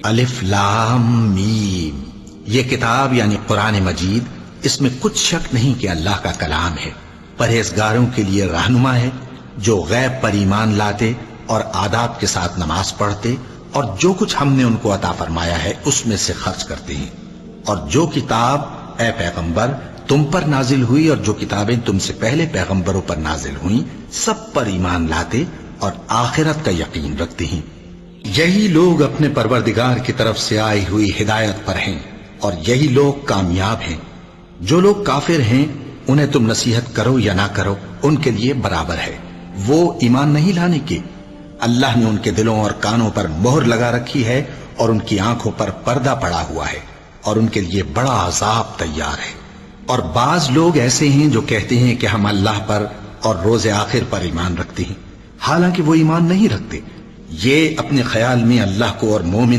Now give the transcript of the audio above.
الف لام میم، یہ کتاب یعنی قرآن مجید، اس میں کچھ شک نہیں کہ اللہ کا کلام ہے، پرہیزگاروں کے لیے رہنما ہے، جو غیب پر ایمان لاتے اور آداب کے ساتھ نماز پڑھتے اور جو کچھ ہم نے ان کو عطا فرمایا ہے اس میں سے خرچ کرتے ہیں، اور جو کتاب اے پیغمبر تم پر نازل ہوئی اور جو کتابیں تم سے پہلے پیغمبروں پر نازل ہوئیں سب پر ایمان لاتے اور آخرت کا یقین رکھتے ہیں۔ یہی لوگ اپنے پروردگار کی طرف سے آئی ہوئی ہدایت پر ہیں اور یہی لوگ کامیاب ہیں۔ جو لوگ کافر ہیں انہیں تم نصیحت کرو یا نہ کرو ان کے لیے برابر ہے، وہ ایمان نہیں لانے کے۔ اللہ نے ان کے دلوں اور کانوں پر مہر لگا رکھی ہے اور ان کی آنکھوں پر پردہ پڑا ہوا ہے اور ان کے لیے بڑا عذاب تیار ہے۔ اور بعض لوگ ایسے ہیں جو کہتے ہیں کہ ہم اللہ پر اور روز آخر پر ایمان رکھتے ہیں، حالانکہ وہ ایمان نہیں رکھتے۔ یہ اپنے خیال میں اللہ کو اور مومن